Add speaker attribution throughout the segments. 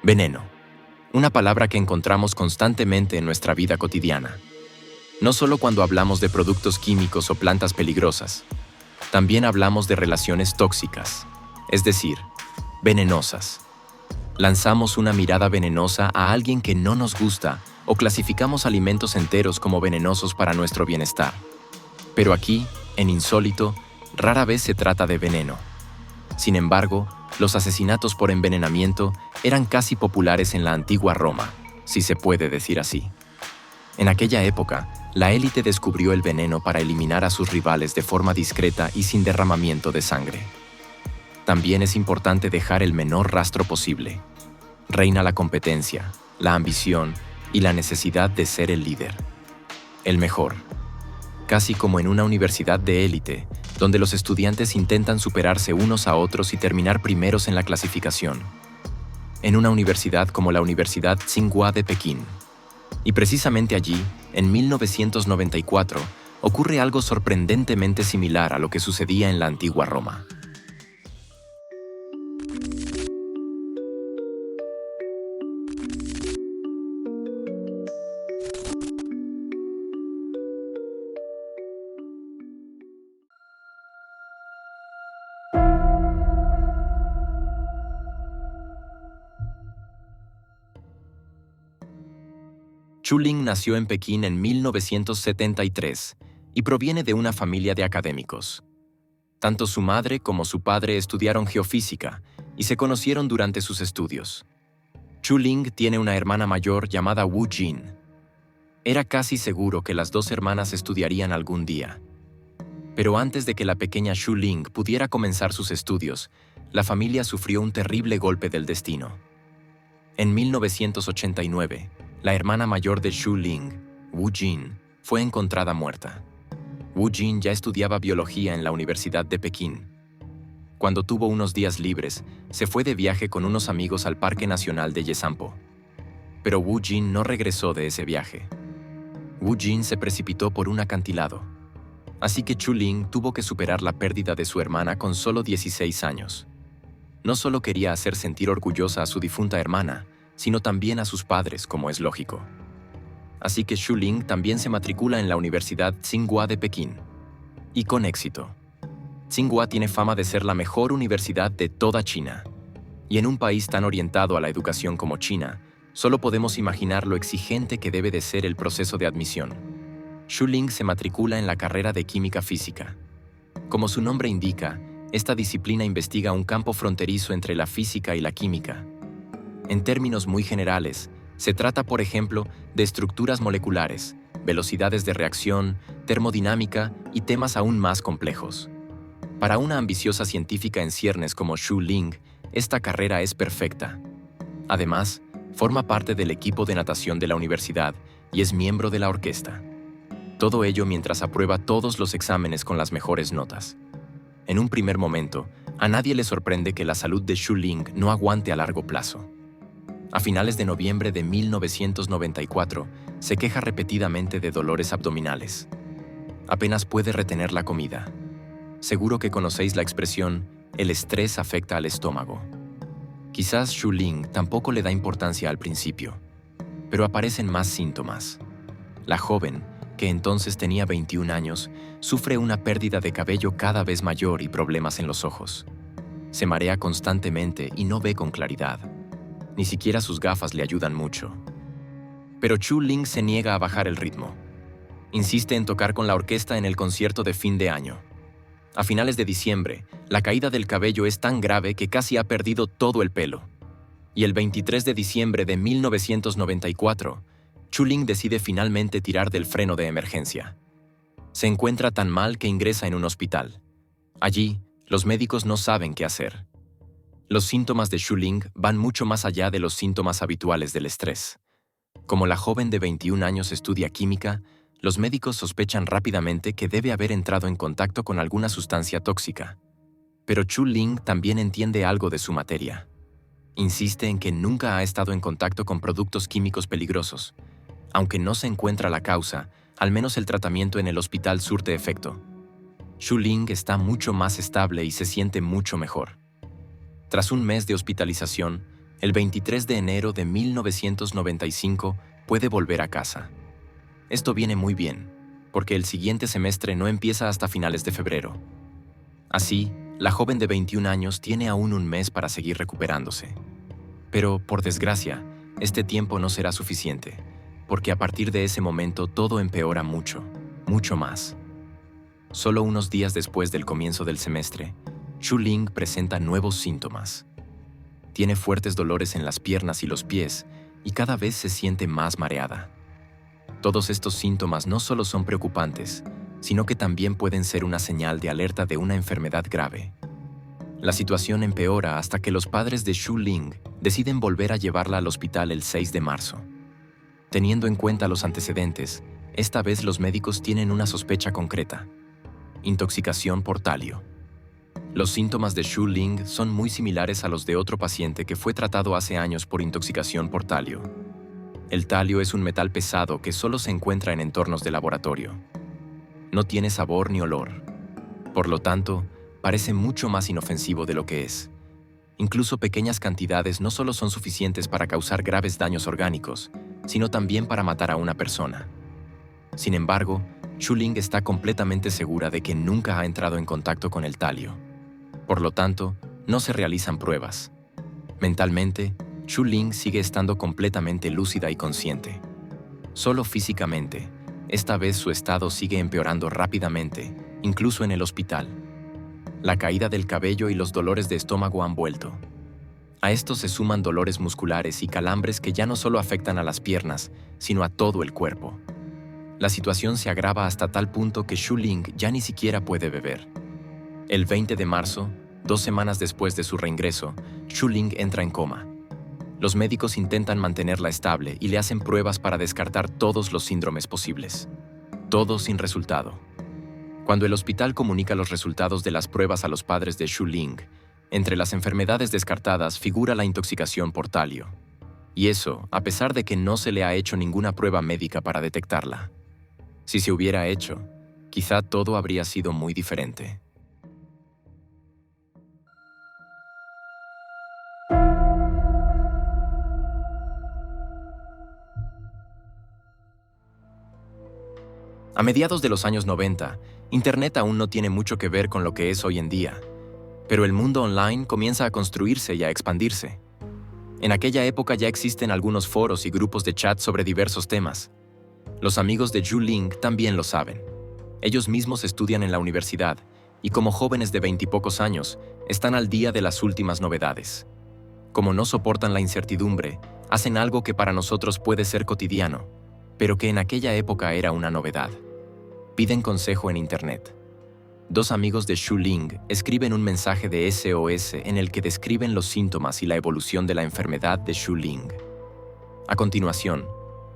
Speaker 1: Veneno. Una palabra que encontramos constantemente en nuestra vida cotidiana. No solo cuando hablamos de productos químicos o plantas peligrosas. También hablamos de relaciones tóxicas, es decir, venenosas. Lanzamos una mirada venenosa a alguien que no nos gusta o clasificamos alimentos enteros como venenosos para nuestro bienestar. Pero aquí, en Insólito, rara vez se trata de veneno. Sin embargo, los asesinatos por envenenamiento eran casi populares en la antigua Roma, si se puede decir así. En aquella época, la élite descubrió el veneno para eliminar a sus rivales de forma discreta y sin derramamiento de sangre. También es importante dejar el menor rastro posible. Reina la competencia, la ambición y la necesidad de ser el líder. El mejor. Casi como en una universidad de élite, donde los estudiantes intentan superarse unos a otros y terminar primeros en la clasificación. En una universidad como la Universidad Tsinghua de Pekín. Y precisamente allí, en 1994, ocurre algo sorprendentemente similar a lo que sucedía en la antigua Roma. Chu Ling nació en Pekín en 1973 y proviene de una familia de académicos. Tanto su madre como su padre estudiaron geofísica y se conocieron durante sus estudios. Chu Ling tiene una hermana mayor llamada Wu Jin. Era casi seguro que las dos hermanas estudiarían algún día. Pero antes de que la pequeña Chu Ling pudiera comenzar sus estudios, la familia sufrió un terrible golpe del destino. En 1989, la hermana mayor de Chu Ling, Wu Jin, fue encontrada muerta. Wu Jin ya estudiaba biología en la Universidad de Pekín. Cuando tuvo unos días libres, se fue de viaje con unos amigos al Parque Nacional de Yesampo. Pero Wu Jin no regresó de ese viaje. Wu Jin se precipitó por un acantilado. Así que Chu Ling tuvo que superar la pérdida de su hermana con solo 16 años. No solo quería hacer sentir orgullosa a su difunta hermana, sino también a sus padres, como es lógico. Así que Chu Ling también se matricula en la Universidad Tsinghua de Pekín. Y con éxito. Tsinghua tiene fama de ser la mejor universidad de toda China. Y en un país tan orientado a la educación como China, solo podemos imaginar lo exigente que debe de ser el proceso de admisión. Chu Ling se matricula en la carrera de Química Física. Como su nombre indica, esta disciplina investiga un campo fronterizo entre la física y la química. En términos muy generales, se trata, por ejemplo, de estructuras moleculares, velocidades de reacción, termodinámica y temas aún más complejos. Para una ambiciosa científica en ciernes como Chu Ling, esta carrera es perfecta. Además, forma parte del equipo de natación de la universidad y es miembro de la orquesta. Todo ello mientras aprueba todos los exámenes con las mejores notas. En un primer momento, a nadie le sorprende que la salud de Chu Ling no aguante a largo plazo. A finales de noviembre de 1994, se queja repetidamente de dolores abdominales. Apenas puede retener la comida. Seguro que conocéis la expresión, el estrés afecta al estómago. Quizás Chu Ling tampoco le da importancia al principio, pero aparecen más síntomas. La joven, que entonces tenía 21 años, sufre una pérdida de cabello cada vez mayor y problemas en los ojos. Se marea constantemente y no ve con claridad. Ni siquiera sus gafas le ayudan mucho. Pero Chu Ling se niega a bajar el ritmo. Insiste en tocar con la orquesta en el concierto de fin de año. A finales de diciembre, la caída del cabello es tan grave que casi ha perdido todo el pelo. Y el 23 de diciembre de 1994, Chu Ling decide finalmente tirar del freno de emergencia. Se encuentra tan mal que ingresa en un hospital. Allí, los médicos no saben qué hacer. Los síntomas de Chu Ling van mucho más allá de los síntomas habituales del estrés. Como la joven de 21 años estudia química, los médicos sospechan rápidamente que debe haber entrado en contacto con alguna sustancia tóxica. Pero Chu Ling también entiende algo de su materia. Insiste en que nunca ha estado en contacto con productos químicos peligrosos. Aunque no se encuentra la causa, al menos el tratamiento en el hospital surte efecto. Chu Ling está mucho más estable y se siente mucho mejor. Tras un mes de hospitalización, El 23 de enero de 1995 puede volver a casa. Esto viene muy bien, porque el siguiente semestre no empieza hasta finales de febrero. Así, la joven de 21 años tiene aún un mes para seguir recuperándose. Pero, por desgracia, este tiempo no será suficiente, porque a partir de ese momento todo empeora mucho, mucho más. Solo unos días después del comienzo del semestre, Shu Ling presenta nuevos síntomas. Tiene fuertes dolores en las piernas y los pies y cada vez se siente más mareada. Todos estos síntomas no solo son preocupantes, sino que también pueden ser una señal de alerta de una enfermedad grave. La situación empeora hasta que los padres de Shu Ling deciden volver a llevarla al hospital el 6 de marzo. Teniendo en cuenta los antecedentes, esta vez los médicos tienen una sospecha concreta: intoxicación por talio. Los síntomas de Shu Ling son muy similares a los de otro paciente que fue tratado hace años por intoxicación por talio. El talio es un metal pesado que solo se encuentra en entornos de laboratorio. No tiene sabor ni olor. Por lo tanto, parece mucho más inofensivo de lo que es. Incluso pequeñas cantidades no solo son suficientes para causar graves daños orgánicos, sino también para matar a una persona. Sin embargo, Shu Ling está completamente segura de que nunca ha entrado en contacto con el talio. Por lo tanto, no se realizan pruebas. Mentalmente, Shu Ling sigue estando completamente lúcida y consciente. Solo físicamente, esta vez su estado sigue empeorando rápidamente, incluso en el hospital. La caída del cabello y los dolores de estómago han vuelto. A esto se suman dolores musculares y calambres que ya no solo afectan a las piernas, sino a todo el cuerpo. La situación se agrava hasta tal punto que Shu Ling ya ni siquiera puede beber. El 20 de marzo, 2 semanas después de su reingreso, Shu Ling entra en coma. Los médicos intentan mantenerla estable y le hacen pruebas para descartar todos los síndromes posibles. Todo sin resultado. Cuando el hospital comunica los resultados de las pruebas a los padres de Shu Ling, entre las enfermedades descartadas figura la intoxicación por talio. Y eso, a pesar de que no se le ha hecho ninguna prueba médica para detectarla. Si se hubiera hecho, quizá todo habría sido muy diferente. A mediados de los años 90, Internet aún no tiene mucho que ver con lo que es hoy en día, pero el mundo online comienza a construirse y a expandirse. En aquella época ya existen algunos foros y grupos de chat sobre diversos temas. Los amigos de Shu Ling también lo saben. Ellos mismos estudian en la universidad y como jóvenes de 20 y pocos años, están al día de las últimas novedades. Como no soportan la incertidumbre, hacen algo que para nosotros puede ser cotidiano, pero que en aquella época era una novedad. Piden consejo en Internet. 2 amigos de Shu Ling escriben un mensaje de SOS en el que describen los síntomas y la evolución de la enfermedad de Shu Ling. A continuación,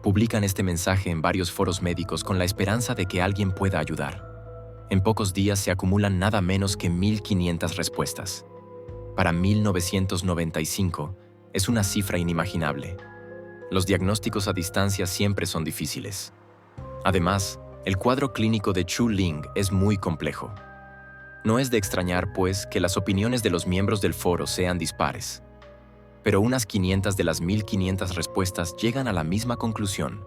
Speaker 1: publican este mensaje en varios foros médicos con la esperanza de que alguien pueda ayudar. En pocos días se acumulan nada menos que 1.500 respuestas. Para 1995, es una cifra inimaginable. Los diagnósticos a distancia siempre son difíciles. Además, el cuadro clínico de Shu Ling es muy complejo. No es de extrañar, pues, que las opiniones de los miembros del foro sean dispares. Pero unas 500 de las 1.500 respuestas llegan a la misma conclusión.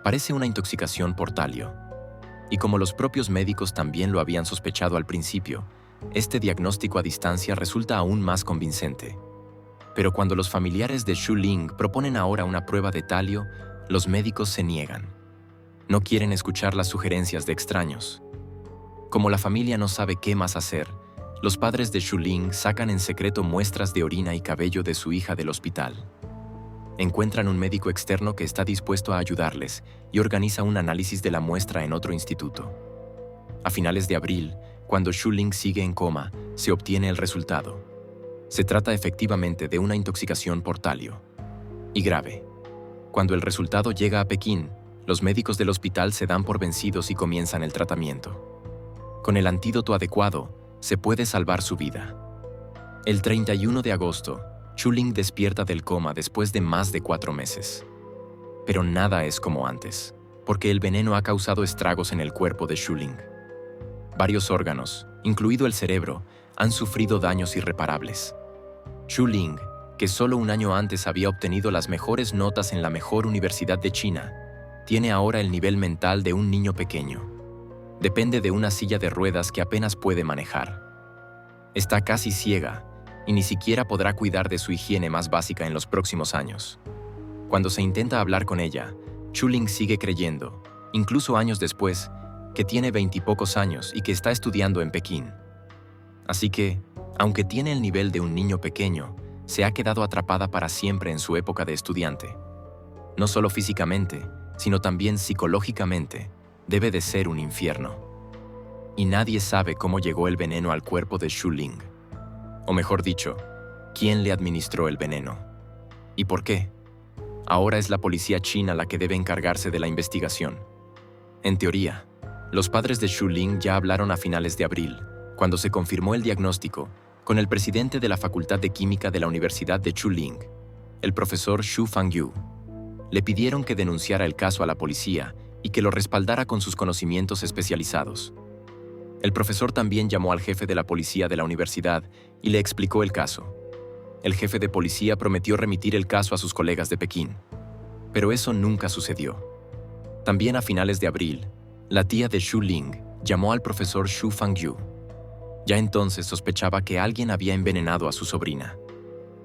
Speaker 1: Parece una intoxicación por talio. Y como los propios médicos también lo habían sospechado al principio, este diagnóstico a distancia resulta aún más convincente. Pero cuando los familiares de Shu Ling proponen ahora una prueba de talio, los médicos se niegan. No quieren escuchar las sugerencias de extraños. Como la familia no sabe qué más hacer, los padres de Shu Ling sacan en secreto muestras de orina y cabello de su hija del hospital. Encuentran un médico externo que está dispuesto a ayudarles y organiza un análisis de la muestra en otro instituto. A finales de abril, cuando Shu Ling sigue en coma, se obtiene el resultado. Se trata efectivamente de una intoxicación por talio. Y grave. Cuando el resultado llega a Pekín, los médicos del hospital se dan por vencidos y comienzan el tratamiento. Con el antídoto adecuado, se puede salvar su vida. El 31 de agosto, Shu Ling despierta del coma después de más de 4 meses. Pero nada es como antes, porque el veneno ha causado estragos en el cuerpo de Shu Ling. Varios órganos, incluido el cerebro, han sufrido daños irreparables. Shu Ling, que solo un año antes había obtenido las mejores notas en la mejor universidad de China, tiene ahora el nivel mental de un niño pequeño. Depende de una silla de ruedas que apenas puede manejar. Está casi ciega y ni siquiera podrá cuidar de su higiene más básica en los próximos años. Cuando se intenta hablar con ella, Chuling sigue creyendo, incluso años después, que tiene 20 y pocos años y que está estudiando en Pekín. Así que, aunque tiene el nivel de un niño pequeño, se ha quedado atrapada para siempre en su época de estudiante. No solo físicamente, sino también psicológicamente, debe de ser un infierno. Y nadie sabe cómo llegó el veneno al cuerpo de Chuling. O mejor dicho, quién le administró el veneno. ¿Y por qué? Ahora es la policía china la que debe encargarse de la investigación. En teoría, los padres de Chuling ya hablaron a finales de abril, cuando se confirmó el diagnóstico, con el presidente de la Facultad de Química de la Universidad de Chuling, el profesor Xu Fangyu. Le pidieron que denunciara el caso a la policía y que lo respaldara con sus conocimientos especializados. El profesor también llamó al jefe de la policía de la universidad y le explicó el caso. El jefe de policía prometió remitir el caso a sus colegas de Pekín, pero eso nunca sucedió. También a finales de abril, la tía de Chuling llamó al profesor Xu Fangyu. Ya entonces sospechaba que alguien había envenenado a su sobrina.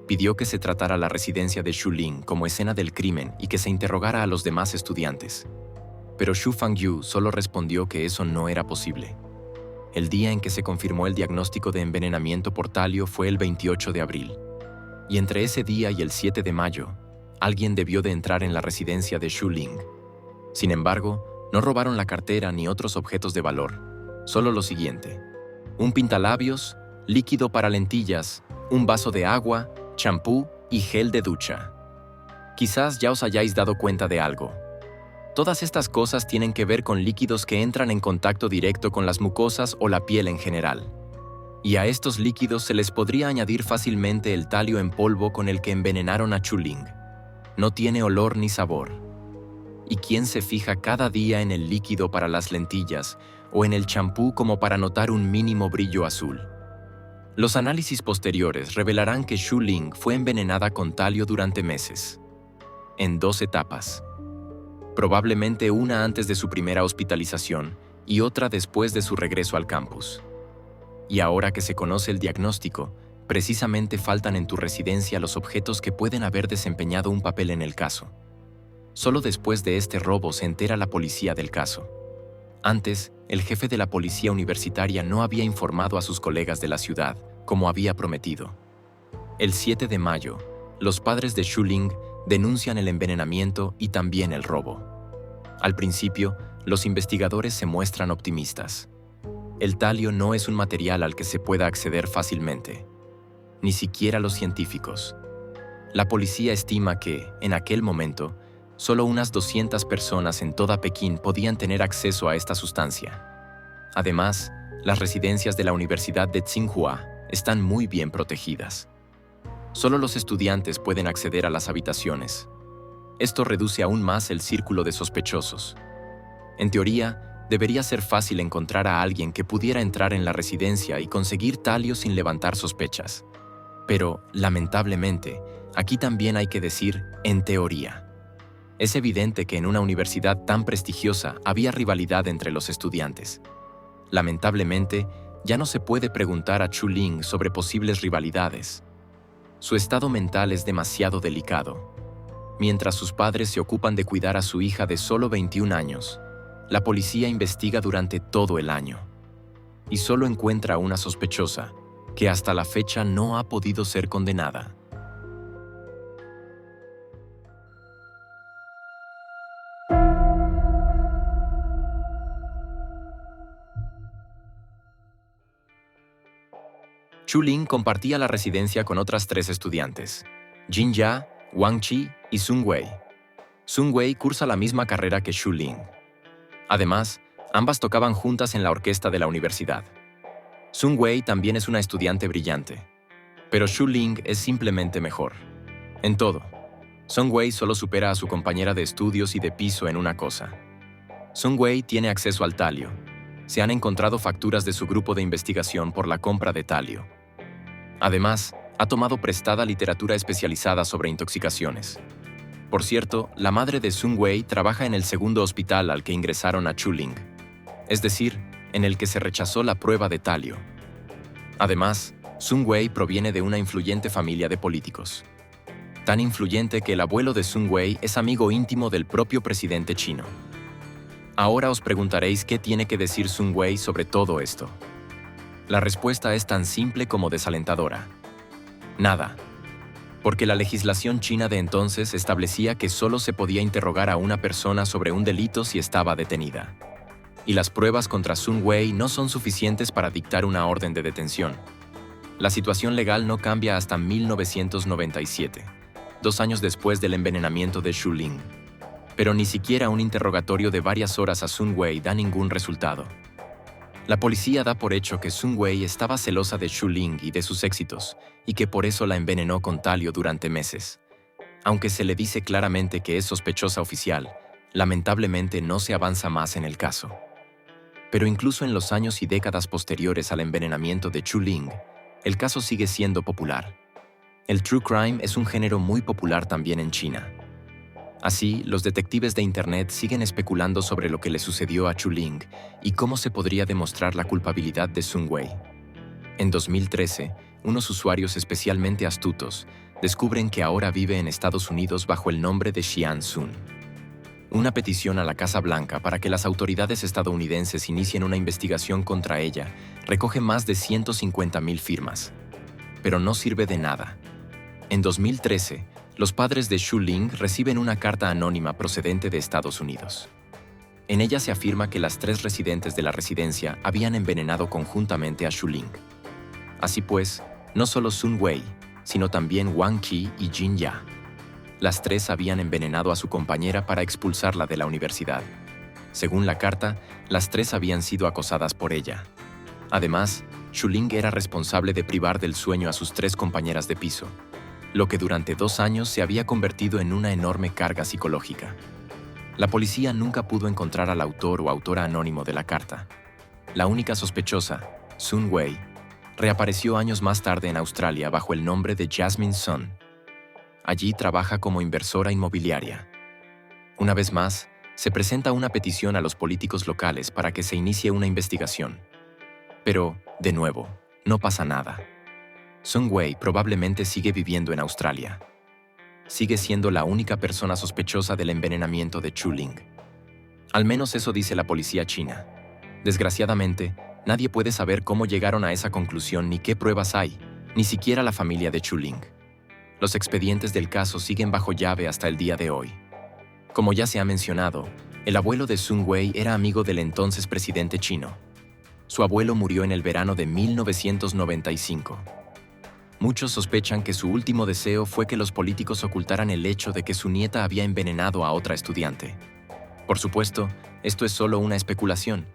Speaker 1: Pidió que se tratara la residencia de Chuling como escena del crimen y que se interrogara a los demás estudiantes. Pero Xu Fangyu solo respondió que eso no era posible. El día en que se confirmó el diagnóstico de envenenamiento por talio fue el 28 de abril. Y entre ese día y el 7 de mayo, alguien debió de entrar en la residencia de Chuling. Sin embargo, no robaron la cartera ni otros objetos de valor, solo lo siguiente: un pintalabios, líquido para lentillas, un vaso de agua, champú y gel de ducha. Quizás ya os hayáis dado cuenta de algo. Todas estas cosas tienen que ver con líquidos que entran en contacto directo con las mucosas o la piel en general. Y a estos líquidos se les podría añadir fácilmente el talio en polvo con el que envenenaron a Chuling. No tiene olor ni sabor. ¿Y quién se fija cada día en el líquido para las lentillas o en el champú como para notar un mínimo brillo azul? Los análisis posteriores revelarán que Chuling fue envenenada con talio durante meses, en 2 etapas. Probablemente una antes de su primera hospitalización y otra después de su regreso al campus. Y ahora que se conoce el diagnóstico, precisamente faltan en tu residencia los objetos que pueden haber desempeñado un papel en el caso. Solo después de este robo se entera la policía del caso. Antes, el jefe de la policía universitaria no había informado a sus colegas de la ciudad, como había prometido. El 7 de mayo, los padres de Chuling denuncian el envenenamiento y también el robo. Al principio, los investigadores se muestran optimistas. El talio no es un material al que se pueda acceder fácilmente, ni siquiera los científicos. La policía estima que, en aquel momento, solo unas 200 personas en toda Pekín podían tener acceso a esta sustancia. Además, las residencias de la Universidad de Tsinghua están muy bien protegidas. Solo los estudiantes pueden acceder a las habitaciones. Esto reduce aún más el círculo de sospechosos. En teoría, debería ser fácil encontrar a alguien que pudiera entrar en la residencia y conseguir talio sin levantar sospechas. Pero, lamentablemente, aquí también hay que decir en teoría. Es evidente que en una universidad tan prestigiosa había rivalidad entre los estudiantes. Lamentablemente, ya no se puede preguntar a Chuling sobre posibles rivalidades. Su estado mental es demasiado delicado. Mientras sus padres se ocupan de cuidar a su hija de solo 21 años, la policía investiga durante todo el año. Y solo encuentra a una sospechosa, que hasta la fecha no ha podido ser condenada. Chuling compartía la residencia con otras 3 estudiantes: Jin Ya, Wang Qi y Sun Wei. Sun Wei cursa la misma carrera que Chuling. Además, ambas tocaban juntas en la orquesta de la universidad. Sun Wei también es una estudiante brillante, pero Chuling es simplemente mejor. En todo, Sun Wei solo supera a su compañera de estudios y de piso en una cosa. Sun Wei tiene acceso al talio. Se han encontrado facturas de su grupo de investigación por la compra de talio. Además, Ha tomado prestada literatura especializada sobre intoxicaciones. Por cierto, la madre de Sun Wei trabaja en el segundo hospital al que ingresaron a Chuling, es decir, en el que se rechazó la prueba de talio. Además, Sun Wei proviene de una influyente familia de políticos. Tan influyente que el abuelo de Sun Wei es amigo íntimo del propio presidente chino. Ahora os preguntaréis qué tiene que decir Sun Wei sobre todo esto. La respuesta es tan simple como desalentadora. Nada. Porque la legislación china de entonces establecía que solo se podía interrogar a una persona sobre un delito si estaba detenida. Y las pruebas contra Sun Wei no son suficientes para dictar una orden de detención. La situación legal no cambia hasta 1997, 2 años después del envenenamiento de Xu Ling. Pero ni siquiera un interrogatorio de varias horas a Sun Wei da ningún resultado. La policía da por hecho que Sun Wei estaba celosa de Xu Ling y de sus éxitos, y que por eso la envenenó con talio durante meses. Aunque se le dice claramente que es sospechosa oficial, lamentablemente no se avanza más en el caso. Pero incluso en los años y décadas posteriores al envenenamiento de Xu Ling, el caso sigue siendo popular. El true crime es un género muy popular también en China. Así, los detectives de Internet siguen especulando sobre lo que le sucedió a Xu Ling y cómo se podría demostrar la culpabilidad de Sun Wei. En 2013, unos usuarios especialmente astutos descubren que ahora vive en Estados Unidos bajo el nombre de Xian Sun. Una petición a la Casa Blanca para que las autoridades estadounidenses inicien una investigación contra ella recoge más de 150,000 firmas. Pero no sirve de nada. En 2013, los padres de Xu Ling reciben una carta anónima procedente de Estados Unidos. En ella se afirma que las 3 residentes de la residencia habían envenenado conjuntamente a Xu Ling. Así pues, no solo Sun Wei, sino también Wang Qi y Jin Ya. Las 3 habían envenenado a su compañera para expulsarla de la universidad. Según la carta, las 3 habían sido acosadas por ella. Además, Xu Ling era responsable de privar del sueño a sus 3 compañeras de piso, lo que durante 2 años se había convertido en una enorme carga psicológica. La policía nunca pudo encontrar al autor o autora anónimo de la carta. La única sospechosa, Sun Wei, reapareció años más tarde en Australia bajo el nombre de Jasmine Sun. Allí trabaja como inversora inmobiliaria. Una vez más, se presenta una petición a los políticos locales para que se inicie una investigación. Pero, de nuevo, no pasa nada. Sun Wei probablemente sigue viviendo en Australia. Sigue siendo la única persona sospechosa del envenenamiento de Xu Ling. Al menos eso dice la policía china. Desgraciadamente, nadie puede saber cómo llegaron a esa conclusión ni qué pruebas hay, ni siquiera la familia de Xu Ling. Los expedientes del caso siguen bajo llave hasta el día de hoy. Como ya se ha mencionado, el abuelo de Sun Wei era amigo del entonces presidente chino. Su abuelo murió en el verano de 1995. Muchos sospechan que su último deseo fue que los políticos ocultaran el hecho de que su nieta había envenenado a otra estudiante. Por supuesto, esto es solo una especulación,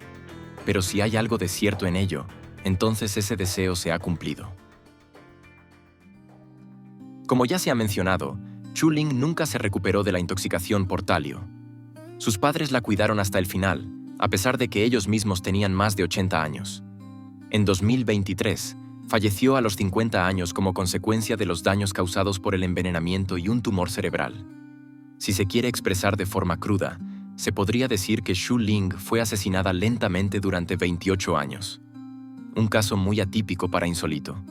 Speaker 1: pero si hay algo de cierto en ello, entonces ese deseo se ha cumplido. Como ya se ha mencionado, Xu Ling nunca se recuperó de la intoxicación por talio. Sus padres la cuidaron hasta el final, a pesar de que ellos mismos tenían más de 80 años. En 2023, falleció a los 50 años como consecuencia de los daños causados por el envenenamiento y un tumor cerebral. Si se quiere expresar de forma cruda, se podría decir que Xu Ling fue asesinada lentamente durante 28 años. Un caso muy atípico para insólito.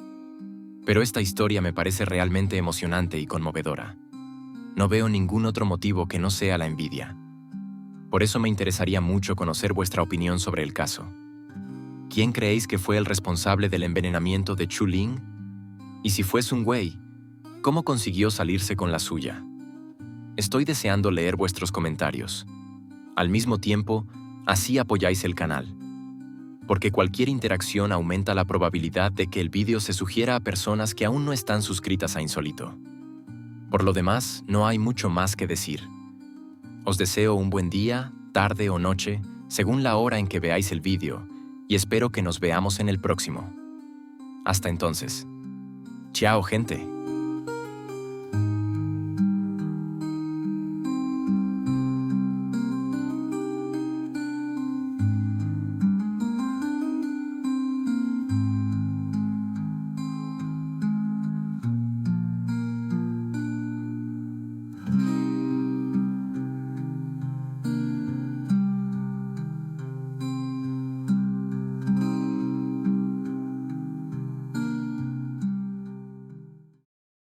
Speaker 1: Pero esta historia me parece realmente emocionante y conmovedora. No veo ningún otro motivo que no sea la envidia. Por eso me interesaría mucho conocer vuestra opinión sobre el caso. ¿Quién creéis que fue el responsable del envenenamiento de Xu Ling? Y si fue Sun Wei, ¿cómo consiguió salirse con la suya? Estoy deseando leer vuestros comentarios. Al mismo tiempo, así apoyáis el canal. Porque cualquier interacción aumenta la probabilidad de que el vídeo se sugiera a personas que aún no están suscritas a Insólito. Por lo demás, no hay mucho más que decir. Os deseo un buen día, tarde o noche, según la hora en que veáis el vídeo, y espero que nos veamos en el próximo. Hasta entonces. Chao, gente.